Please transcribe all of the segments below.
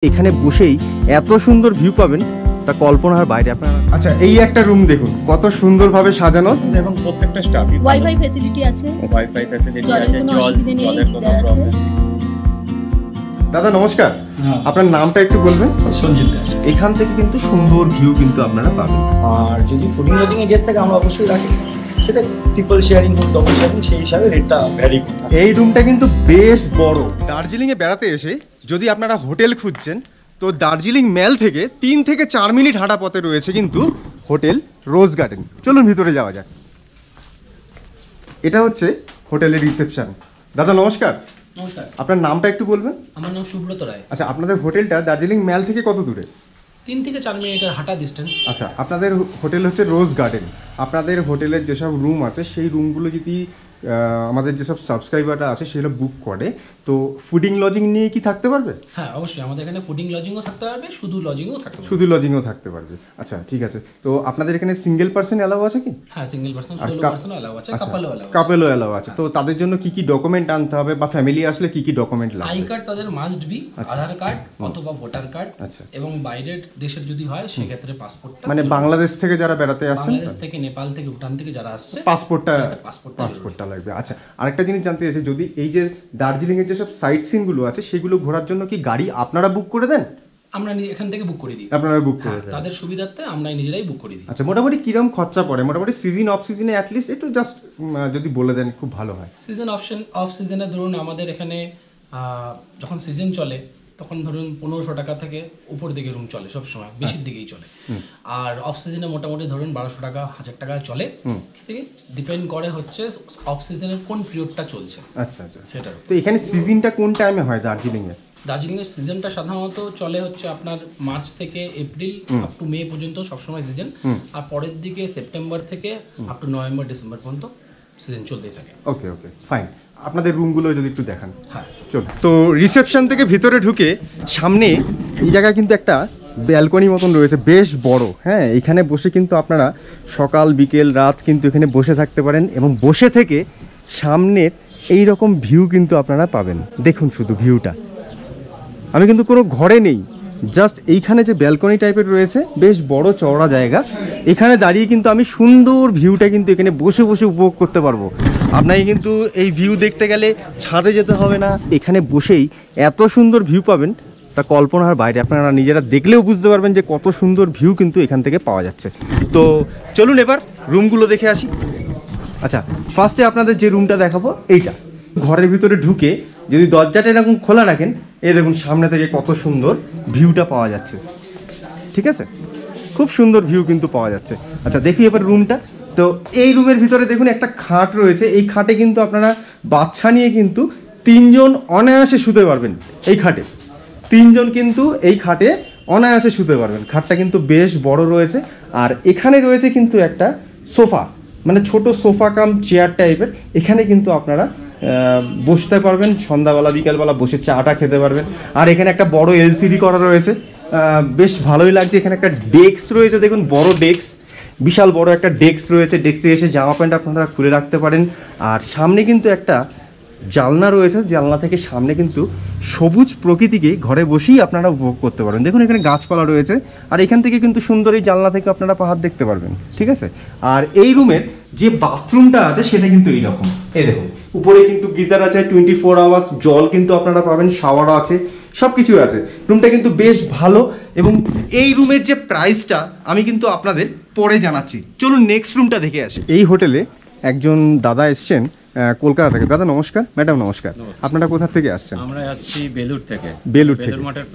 এখানে বসেই এত সুন্দর ভিউ পাবেন তা কল্পনার বাইরে আপনারা। আচ্ছা, এই একটা রুম দেখুন কত সুন্দরভাবে সাজানো এবং প্রত্যেকটা স্টাফ ওয়াইফাই ফ্যাসিলিটি আছে, ওয়াইফাই ফ্যাসিলিটি আছে, জলের কোনো অসুবিধা নেই, গিজার আছে। দাদা নমস্কার, আপনার নামটা একটু বলবেন? সঞ্জিত দাস। এখান থেকে কিন্তু সুন্দর ভিউ কিন্তু আপনারা পাবেন। আর যদি ফুডিং লজিং এ গেস্ট থাকে আমরা অবশ্যই রাখি, সেটা ট্রিপল শেয়ারিং হোক ডবল শেয়ারিং, সেই হিসাবে রেটটা ভ্যারি করে। এই রুমটা কিন্তু বেশ বড়। দার্জিলিংয়ে বেড়াতে এসে যদি আপনারা হোটেল খুঁজছেন তো দার্জিলিং ম্যাল থেকে 3 থেকে 4 মিনিট হাঁটা পথে রয়েছে কিন্তু হোটেল রোজ গার্ডেন। চলুন ভিতরে যাওয়া যাক। এটা হচ্ছে হোটেলের রিসেপশন। দাদা নমস্কার। নমস্কার, আপনার নামটা একটু বলবেন? আমার নাম সুব্রত রায়। আচ্ছা, আপনাদের হোটেলটা দার্জিলিং ম্যাল থেকে কত দূরে? 3 থেকে 4 মিনিটের হাঁটা ডিস্টেন্স। আচ্ছা, আপনাদের হোটেল হচ্ছে রোজ গার্ডেন। আপনাদের হোটেলের যেসব রুম আছে সেই রুমগুলো যদি আমাদের যেসব সাবস্ক্রাইবাররা আছে সেগুলো বুক করে তো ফুডিং লজিং নিয়ে কি থাকতে পারবে? হ্যাঁ অবশ্যই, আমাদের এখানে ফুডিং লজিংও থাকতে পারবে, শুধু লজিংও থাকতে পারবে। শুধু লজিংও থাকতে পারবে। আচ্ছা ঠিক আছে। তো আপনাদের এখানে সিঙ্গেল পার্সন অ্যালাউ আছে কি? হ্যাঁ, single person, solo person allow আছে, কাপলও অ্যালাউ আছে। কাপলও অ্যালাউ আছে। তো তাদের জন্য কি কি ডকুমেন্ট আনতে হবে বা ফ্যামিলি আসলে কি কি ডকুমেন্ট লাগবে? আই কার্ড তাদের মাস্ট বি, আধার কার্ড অথবা ভোটার কার্ড। আচ্ছা। এবং বাইরের দেশের যদি হয় সেক্ষেত্রে পাসপোর্টটা, মানে বাংলাদেশ থেকে যারা বেড়াতে আসছেন, বাংলাদেশ থেকে, নেপাল থেকে, ভুটান থেকে যারা আসছে পাসপোর্টটা লাগবে। আচ্ছা, আরেকটা জিনিস জানতে চাইছি, যদি এই যে দার্জিলিং এর যেসব সাইট সিন গুলো আছে সেগুলো ঘোরার জন্য কি গাড়ি আপনারা বুক করে দেন? আমরা এখান থেকে বুক করে দিই। আপনারা বুক করে দেন? তাদের সুবিধার্থে আমরা নিজেরাই বুক করে দিই। আচ্ছা, মোটামুটি কিরকম খরচা পড়ে? মোটামুটি সিজন অফ সিজনে অ্যাট লিস্ট একটু জাস্ট যদি বলে দেন খুব ভালো হয়। সিজন অফ সিজনে ধরুন আমাদের এখানে যখন সিজন চলে তখন ধরুন 1500 টাকা থেকে উপর দিকে রুম চলে, সবসময় বেশির দিকেই চলে। আর অফ সিজনে মোটামুটি ধরুন 1200 টাকা, 1000 টাকা চলে। ঠিক আছে, ডিপেন্ড করে হচ্ছে অফ সিজনের কোন পিরিয়ডটা চলছে। আচ্ছা আচ্ছা, সেটার। তো এখানে সিজনটা কোন টাইমে হয় দার্জিলিং এ? দার্জিলিংয়ের সিজনটা সাধারণত চলে হচ্ছে আপনার মার্চ থেকে এপ্রিল আপ টু মে পর্যন্ত সবসময় সিজন। আর পরের দিকে সেপ্টেম্বর থেকে আপ টু নভেম্বর ডিসেম্বর পর্যন্ত সিজন চলতেই থাকে। ওকে ওকে ফাইন। আপনাদের রুমগুলো যদি একটু দেখান। হ্যাঁ চল। তো রিসেপশন থেকে ভিতরে ঢুকে সামনে এই জায়গায় কিন্তু একটা ব্যালকনি মতন রয়েছে, বেশ বড়। হ্যাঁ, এখানে বসে কিন্তু আপনারা সকাল বিকেল রাত কিন্তু এখানে বসে থাকতে পারেন এবং বসে থেকে সামনের এই রকম ভিউ কিন্তু আপনারা পাবেন। দেখুন শুধু ভিউটা। আমি কিন্তু কোনো ঘরে নেই, জাস্ট এইখানে যে ব্যালকনি টাইপের রয়েছে, বেশ বড় চওড়া জায়গা, এখানে দাঁড়িয়ে কিন্তু আমি সুন্দর ভিউটা কিন্তু এখানে বসে বসে উপভোগ করতে পারবো। আপনাকে কিন্তু এই ভিউ দেখতে গেলে ছাদে যেতে হবে না, এখানে বসেই এত সুন্দর ভিউ পাবেন তা কল্পনার বাইরে। আপনারা নিজেরা দেখলেও বুঝতে পারবেন যে কত সুন্দর ভিউ কিন্তু এখান থেকে পাওয়া যাচ্ছে। তো চলুন এবার রুমগুলো দেখে আসি। আচ্ছা, ফার্স্টে আপনাদের যে রুমটা দেখাবো এইটা। ঘরের ভিতরে ঢুকে যদি দরজাটা এরকম খোলা রাখেন, এই দেখুন সামনে থেকে কত সুন্দর ভিউটা পাওয়া যাচ্ছে। ঠিক আছে, খুব সুন্দর ভিউ কিন্তু পাওয়া যাচ্ছে। আচ্ছা দেখি এবার রুমটা। তো এই রুমের ভিতরে দেখুন একটা খাট রয়েছে। এই খাটে কিন্তু আপনারা বাচ্চা নিয়ে কিন্তু 3 জন অনায়াসে শুতে পারবেন। এই খাটে 3 জন কিন্তু এই খাটে অনায়াসে শুতে পারবেন। খাটটা কিন্তু বেশ বড় রয়েছে। আর এখানে রয়েছে কিন্তু একটা সোফা, মানে ছোট সোফা কাম চেয়ার টাইপের। এখানে কিন্তু আপনারা বসতে পারবেন, সন্ধ্যাবেলা বিকালবেলা বসে চাটা খেতে পারবেন। আর এখানে একটা বড় এলসিডি করা রয়েছে, বেশ ভালোই লাগছে। এখানে একটা ডেস্ক রয়েছে, দেখুন বড় ডেস্ক, বিশাল বড় একটা ডেস্ক রয়েছে। ডেস্কে এসে জামা প্যান্ট আপনারা খুলে রাখতে পারেন। আর সামনে কিন্তু একটা জানলা রয়েছে, জানলা থেকে সামনে কিন্তু সবুজ প্রকৃতিকে ঘরে বসেই আপনারা উপভোগ করতে পারেন। দেখুন এখানে গাছপালা রয়েছে, আর এখান থেকে কিন্তু সুন্দর এই জানলা থেকে আপনারা পাহাড় দেখতে পারবেন। ঠিক আছে, আর এই রুমের যে বাথরুমটা আছে সেটা কিন্তু এইরকম। এই দেখুন উপরে কিন্তু গিজার আছে, 24 আওয়ার্স জল কিন্তু আপনারা পাবেন, শাওয়ারও আছে, সব কিছু আছে। রুমটা কিন্তু বেশ ভালো। এবং এই রুমের যে প্রাইসটা আমি কিন্তু আপনাদের পরে জানাচ্ছি। চলুন নেক্সট রুমটা দেখে আসি। এই হোটেলে একজন দাদা এসছেন কলকাতা থেকে। দাদা নমস্কার। ম্যাডাম নমস্কার। আপনারা কোথা থেকে আসছেন? আমরা আসছি বেলুর থেকে। বেলুর থেকে? বেলুর মঠের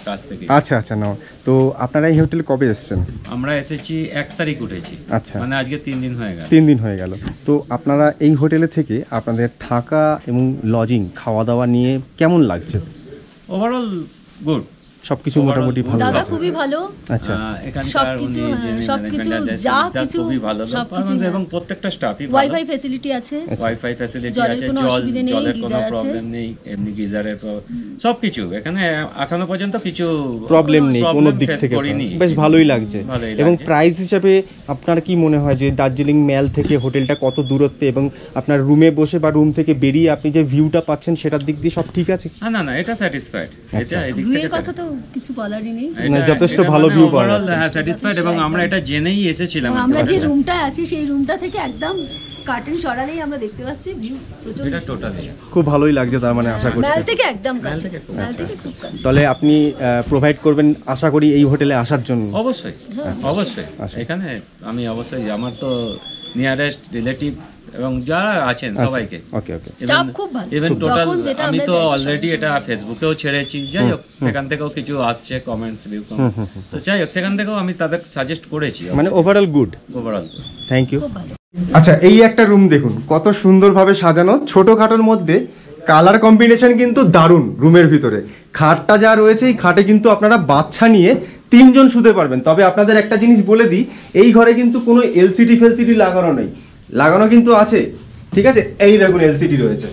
কাছ থেকে। আচ্ছা আচ্ছা। না, তো আপনারা এই হোটেলে কবে এসছেন? আমরা এসেছি 1 তারিখ উঠেছি। আচ্ছা, মানে আজকে 3 দিন হয়ে গেল। 3 দিন হয়ে গেল। তো আপনারা এই হোটেলে থেকে আপনাদের থাকা এবং লজিং খাওয়া দাওয়া নিয়ে কেমন লাগছে? ওভারঅল গুড, সবকিছু মোটামুটি ভালো। দাদা খুবই ভালো। আচ্ছা, সবকিছু যা কিছু খুবই ভালো এবং প্রত্যেকটা স্টাফই ভালো। ওয়াইফাই ফ্যাসিলিটি আছে, ওয়াইফাই ফ্যাসিলিটি আছে, জলের কোনো অসুবিধা নেই, জলের কোনো গিজার আছে। প্রবলেম নেই, এমনি গিজারের সবকিছু এখানে এখনো পর্যন্ত কিছু প্রবলেম নেই কোনো দিক থেকে। বেশ ভালোই লাগছে। এবং প্রাইস হিসেবে আপনার কি মনে হয় যে দার্জিলিং ম্যাল থেকে হোটেলটা কত দূরত্বে এবং আপনার রুমে বসে বা রুম থেকে বেরিয়ে আপনি যে ভিউটা পাচ্ছেন সেটার দিক দিয়ে সব ঠিক আছে? না না, এটা স্যাটিসফাইড। এটা এই দিক থেকে কথা তো কিছু বলারই নেই। যথেষ্ট ভালো view পাওয়া যাচ্ছে। হ্যাঁ, স্যাটিসফাইড, এবং আমরা এটা জেনেই এসেছিলাম। আমরা যে রুমটায় আছি সেই রুমটা থেকে একদম কার্টেন সরালেই আমরা দেখতে পাচ্ছি ভিউ প্রচুর। এটা টোটালি খুব ভালোই লাগছে তার মানে, আশা করছি। ম্যাল থেকে একদম কাছে, থেকে খুব ম্যাল থেকে খুব কাছে। তাহলে আপনি প্রোভাইড করবেন আশা করি এই হোটেলে আসার জন্য। অবশ্যই, অবশ্যই। এখানে আমি অবশ্যই, আমার তো নিয়ারেস্ট রিলেটিভ এবং যারা আছেন সবাইকে, ওকে ওকে, স্টাফ খুব ভালো। ইভেন টোটাল যখন যেটা আমি আমরা তো চাইছি অলরেডি সঙ্গে এটা ফেসবুকেও ছেড়েছি, যাই হোক সেখান থেকেও কিছু আসছে কমেন্টস, ভিউ কমেন্ট, তো যাই হোক সেখান থেকেও আমি তাদের সাজেস্ট করেছি, মানে overall good. Overall thank you. খুব ভালো। আচ্ছা, এই একটা রুম দেখুন কত সুন্দরভাবে সাজানো, ছোটখাটোর মধ্যে কালার কম্বিনেশন কিন্তু দারুণ। রুমের ভিতরে খাটটা যা রয়েছে, এই খাটে কিন্তু আপনারা বাচ্চা নিয়ে 3 জন শুতে পারবেন। তবে আপনাদের একটা জিনিস বলে দিই, এই ঘরে কিন্তু কোনো এলসিডি ফেলসিডি লাগানো নেই, লাগানো কিন্তু আছে, ঠিক আছে। এই দেখুন এলসিডি রয়েছে,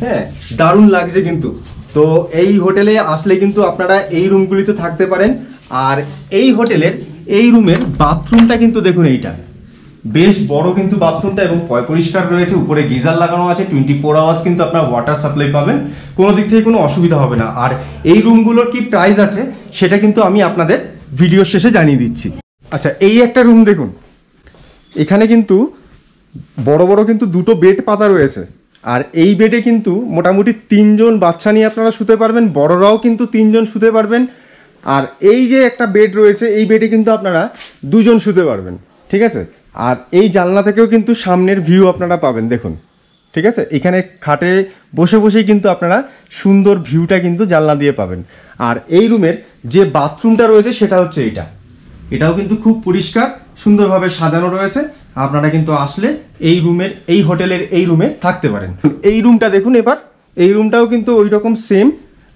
হ্যাঁ দারুণ লাগছে কিন্তু। তো এই হোটেলে আসলে কিন্তু আপনারা এই রুমগুলিতে থাকতে পারেন। আর এই হোটেলের এই রুমের বাথরুমটা কিন্তু দেখুন, এইটা বেশ বড় কিন্তু বাথরুমটা, এবং পরিষ্কার রয়েছে। উপরে গিজার লাগানো আছে, 24 আওয়ার্স কিন্তু আপনার ওয়াটার সাপ্লাই পাবেন, কোনো দিক থেকে কোনো অসুবিধা হবে না। আর এই রুমগুলোর কি প্রাইস আছে সেটা কিন্তু আমি আপনাদের ভিডিওর শেষে জানিয়ে দিচ্ছি। আচ্ছা, এই একটা রুম দেখুন, এখানে কিন্তু বড় বড় কিন্তু 2টো বেড পাতা রয়েছে। আর এই বেডে কিন্তু মোটামুটি 3 জন বাচ্চা নিয়ে আপনারা শুতে পারবেন, বড়রাও কিন্তু 3 জন শুতে পারবেন। আর এই যে একটা বেড রয়েছে, এই বেডে কিন্তু আপনারা 2 জন শুতে পারবেন, ঠিক আছে। আর এই জানলা থেকেও কিন্তু সামনের ভিউ আপনারা পাবেন, দেখুন, ঠিক আছে। এখানে খাটে বসে বসেই কিন্তু আপনারা সুন্দর ভিউটা কিন্তু জানলা দিয়ে পাবেন। আর এই রুমের যে বাথরুমটা রয়েছে সেটা হচ্ছে এইটা, এটাও কিন্তু খুব পরিষ্কার সুন্দরভাবে সাজানো রয়েছে। আপনারা কিন্তু আসলে এই রুমের, এই হোটেলের এই রুমে থাকতে পারেন। এই রুমটা দেখুন এবার, এই রুমটাও কিন্তু ওই রকম সেম।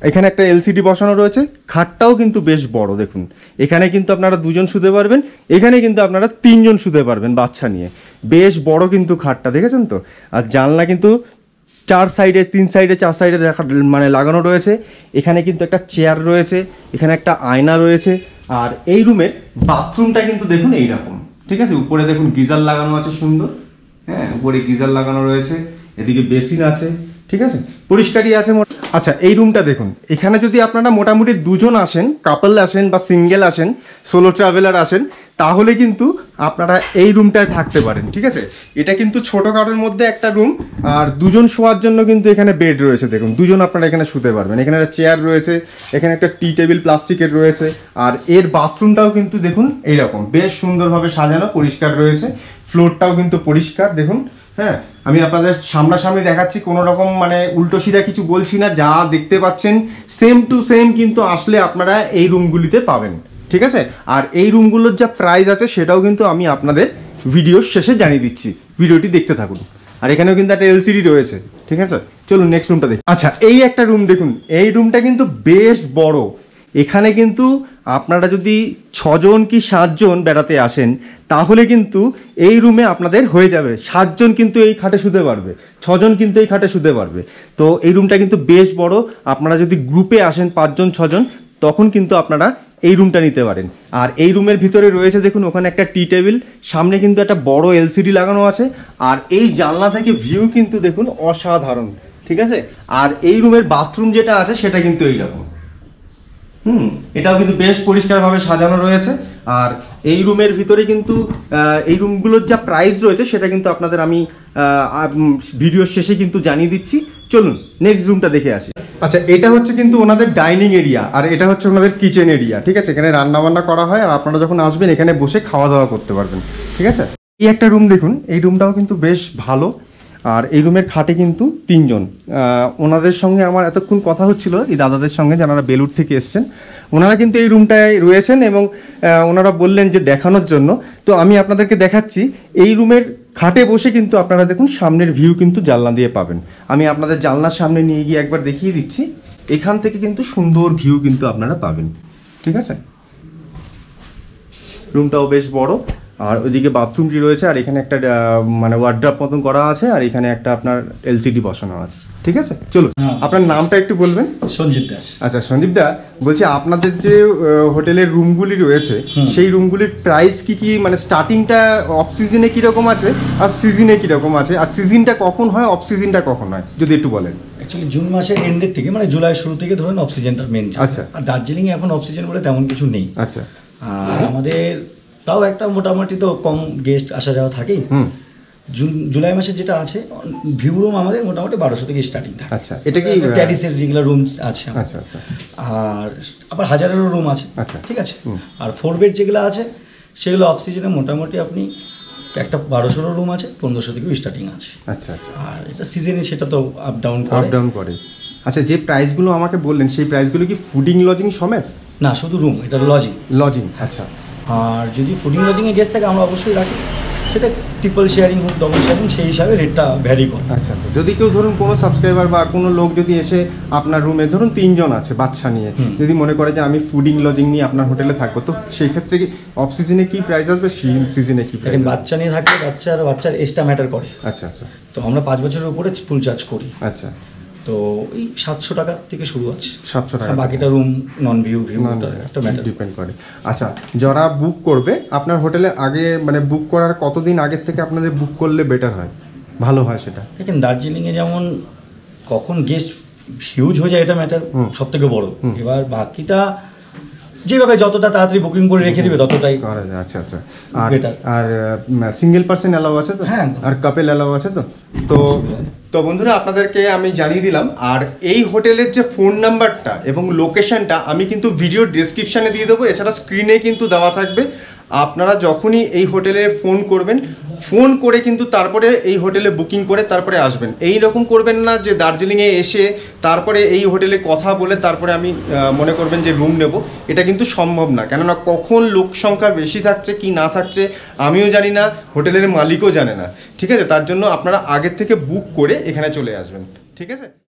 এখানে একটা এলসিডি বসানো রয়েছে, খাটটাও কিন্তু বেশ বড় দেখুন। এখানে কিন্তু আপনারা 2 জন শুতে পারবেন, এখানে কিন্তু আপনারা 3 জন শুতে পারবেন বাচ্চা নিয়ে। বেশ বড় কিন্তু খাটটা, দেখেছেন তো। আর জানলা কিন্তু 4 সাইডে, 3 সাইডে, 4 সাইডে মানে লাগানো রয়েছে। এখানে কিন্তু একটা চেয়ার রয়েছে, এখানে একটা আয়না রয়েছে। আর এই রুমের বাথরুমটা কিন্তু দেখুন এইরকম, ঠিক আছে। উপরে দেখুন গিজার লাগানো আছে সুন্দর, হ্যাঁ উপরে গিজার লাগানো রয়েছে, এদিকে বেসিন আছে, ঠিক আছে, পরিষ্কারই আছে। আচ্ছা, এই রুমটা দেখুন, এখানে যদি আপনারা মোটামুটি 2 জন আসেন, কাপল আসেন বা সিঙ্গেল আসেন, সোলো ট্রাভেলার আসেন, তাহলে কিন্তু আপনারা এই রুমটায় থাকতে পারেন, ঠিক আছে। এটা কিন্তু ছোটখাটোর মধ্যে একটা রুম। আর 2 জন শোয়ার জন্য কিন্তু এখানে বেড রয়েছে, দেখুন 2 জন আপনারা এখানে শুতে পারবেন। এখানে একটা চেয়ার রয়েছে, এখানে একটা টি টেবিল প্লাস্টিকের রয়েছে। আর এর বাথরুমটাও কিন্তু দেখুন এইরকম বেশ সুন্দরভাবে সাজানো, পরিষ্কার রয়েছে। ফ্লোরটাও কিন্তু পরিষ্কার দেখুন, হ্যাঁ। আমি আপনাদের সামনাসামনি দেখাচ্ছি, কোনো রকম মানে উল্টো সিধা কিছু বলছি না, যা দেখতে পাচ্ছেন সেম টু সেম কিন্তু আসলে আপনারা এই রুমগুলিতে পাবেন, ঠিক আছে। আর এই রুমগুলোর যা প্রাইস আছে সেটাও কিন্তু আমি আপনাদের ভিডিওর শেষে জানিয়ে দিচ্ছি, ভিডিওটি দেখতে থাকুন। আর এখানেও কিন্তু একটা এলসিডি রয়েছে, ঠিক আছে। চলুন নেক্সট রুমটা দেখি। আচ্ছা, এই একটা রুম দেখুন, এই রুমটা কিন্তু বেশ বড়। এখানে কিন্তু আপনারা যদি 6 জন কি 7 জন বেড়াতে আসেন, তাহলে কিন্তু এই রুমে আপনাদের হয়ে যাবে। 7 জন কিন্তু এই খাটে শুতে পারবে, 6 জন কিন্তু এই খাটে শুতে পারবে। তো এই রুমটা কিন্তু বেশ বড়। আপনারা যদি গ্রুপে আসেন 5 জন 6 জন, তখন কিন্তু আপনারা এই রুমটা নিতে পারেন। আর এই রুমের ভিতরে রয়েছে দেখুন, ওখানে একটা টি টেবিল, সামনে কিন্তু একটা বড় এলসিডি লাগানো আছে। আর এই জানলা থেকে ভিউ কিন্তু দেখুন অসাধারণ, ঠিক আছে। আর এই রুমের বাথরুম যেটা আছে সেটা কিন্তু এইরকম, এটাও কিন্তু বেশ পরিষ্কারভাবে সাজানো রয়েছে। আর এই রুমের ভিতরে কিন্তু এই রুমগুলোর যা প্রাইস রয়েছে সেটা কিন্তু আপনাদের আমি ভিডিওর শেষে কিন্তু জানিয়ে দিচ্ছি। চলুন নেক্সট রুমটা দেখে আসি। আচ্ছা, এটা হচ্ছে কিন্তু ওনাদের ডাইনিং এরিয়া, আর এটা হচ্ছে ওনাদের কিচেন এরিয়া, ঠিক আছে। এখানে রান্না বান্না করা হয়, আর আপনারা যখন আসবেন এখানে বসে খাওয়া দাওয়া করতে পারবেন, ঠিক আছে। এই একটা রুম দেখুন, এই রুমটাও কিন্তু বেশ ভালো। আর এই রুমের খাটে কিন্তু 3 জন। ওনাদের সঙ্গে আমার এতক্ষণ কথা হচ্ছিল, এই দাদাদের সঙ্গে, যারা বেলুড় থেকে এসছেন, ওনারা কিন্তু এই রুমটায় রয়েছেন এবং ওনারা বললেন যে দেখানোর জন্য। তো আমি আপনাদেরকে দেখাচ্ছি। এই রুমের খাটে বসে কিন্তু আপনারা দেখুন সামনের ভিউ কিন্তু জানলা দিয়ে পাবেন। আমি আপনাদের জানলার সামনে নিয়ে গিয়ে একবার দেখিয়ে দিচ্ছি। এখান থেকে কিন্তু সুন্দর ভিউ কিন্তু আপনারা পাবেন, ঠিক আছে। রুমটাও বেশ বড়। আর ওইদিকে বাথরুমটি রয়েছে, আর এখানে একটা মানে ওয়ার্ড্রপ মতন করা আছে, আর এখানে একটা আপনার এলসিডি বসানো আছে। ঠিক আছে, চলুন হ্যাঁ। আপনার নামটা একটু বলবেন। সঞ্জিত দাস। আচ্ছা সন্দীপ দা, বলছি আপনাদের যে হোটেলের রুমগুলি রয়েছে সেই রুমগুলির প্রাইস কি কি, মানে স্টার্টিংটা অফ সিজনে কিরকম আছে আর সিজনে কিরকম আছে, আর সিজনটা কখন হয়, অফ সিজনটা কখন হয়, যদি একটু বলেন। অ্যাকচুয়ালি জুন মাসের এন্ডের থেকে মানে জুলাই শুরু থেকে ধরুন অক্সিজেনটা মেন। আচ্ছা। আর দার্জিলিং এখন অক্সিজেন বলে তেমন কিছু নেই। আচ্ছা। আর আমাদের তাও একটা মোটামুটি তো কম গেস্ট আসা যাওয়া থাকেই। জুলাই মাসে যেটা আছে ভিউ রুম আমাদের মোটামুটি 1200 থেকে স্টার্টিং থাকে। আচ্ছা, এটা কি ট্যারিসের রেগুলার রুম আছে। আচ্ছা আচ্ছা। আর আবার হাজারেরও রুম আছে। আচ্ছা। ঠিক আছে। আর 4 বেড যেগুলো আছে সেগুলো অফ সিজনে মোটামুটি আপনি একটা 1200 রুম আছে, 1500 থেকেও স্টার্টিং আছে। আচ্ছা আচ্ছা। আর এটা সিজনে সেটা তো আপ ডাউন করে। আচ্ছা, যে প্রাইসগুলো আমাকে বললেন সেই প্রাইসগুলো কি ফুডিং লজিং সমেত? না, শুধু রুম, এটা লজিং। আচ্ছা। আর যদি ফুডিং লজিংয়ে গেস্ট থাকে আমরা অবশ্যই রাখি, সেটা ট্রিপল শেয়ারিং হোক ডবল শেয়ারিং সেই হিসাবে রেটটা ভ্যারি করে। আচ্ছা আচ্ছা। যদি কেউ ধরুন কোনো সাবস্ক্রাইবার বা কোনো লোক যদি এসে আপনার রুমে ধরুন 3 জন আছে বাচ্চা নিয়ে, যদি মনে করে যে আমি ফুডিং লজিং নিয়ে আপনার হোটেলে থাকবো, তো সেই ক্ষেত্রে কি অফ সিজনে কি প্রাইস আসবে, সিজনে কি প্রাইস? দেখেন বাচ্চা নিয়ে থাকলে বাচ্চার এজটা ম্যাটার করে। আচ্ছা আচ্ছা। তো আমরা 5 বছরের উপরে ফুল চার্জ করি। আচ্ছা। তো ওই 700 টাকা থেকে শুরু আছে। 700 টাকা। আর বাকিটা রুম নন ভিউ একটা ম্যাটার ডিপেন্ড করে। আচ্ছা, যারা বুক করবে আপনার হোটেলে আগে, মানে বুক করার কতদিন আগের থেকে আপনাদের বুক করলে বেটার হয়, ভালো হয় সেটা? দেখেন দার্জিলিংয়ে যেমন কখন গেস্ট হিউজ হয়ে যায় এটা ম্যাটার সব থেকে বড়। এবার বাকিটা যেভাবে যতটা তাড়াতাড়ি বুকিং করে রেখে দিবে ততটাই করা যায়। আচ্ছা আচ্ছা। আর বেটার। আর সিঙ্গেল পার্সন অ্যালাউ আছে তো? হ্যাঁ। আর কাপেল অ্যালাউ আছে তো? তো বন্ধুরা আপনাদেরকে আমি জানিয়ে দিলাম। আর এই হোটেলের যে ফোন নাম্বারটা এবং লোকেশনটা আমি কিন্তু ভিডিও ডেসক্রিপশানে দিয়ে দেবো, এছাড়া স্ক্রিনে কিন্তু দেওয়া থাকবে। আপনারা যখনই এই হোটেলে ফোন করবেন, ফোন করে কিন্তু তারপরে এই হোটেলে বুকিং করে তারপরে আসবেন। এই রকম করবেন না যে দার্জিলিংয়ে এসে তারপরে এই হোটেলে কথা বলে তারপরে আমি মনে করবেন যে রুম নেব, এটা কিন্তু সম্ভব না। কেননা কখন লোক সংখ্যা বেশি থাকছে কি না থাকছে আমিও জানি না, হোটেলের মালিকও জানে না। ঠিক আছে, তার জন্য আপনারা আগের থেকে বুক করে এখানে চলে আসবেন। ঠিক আছে।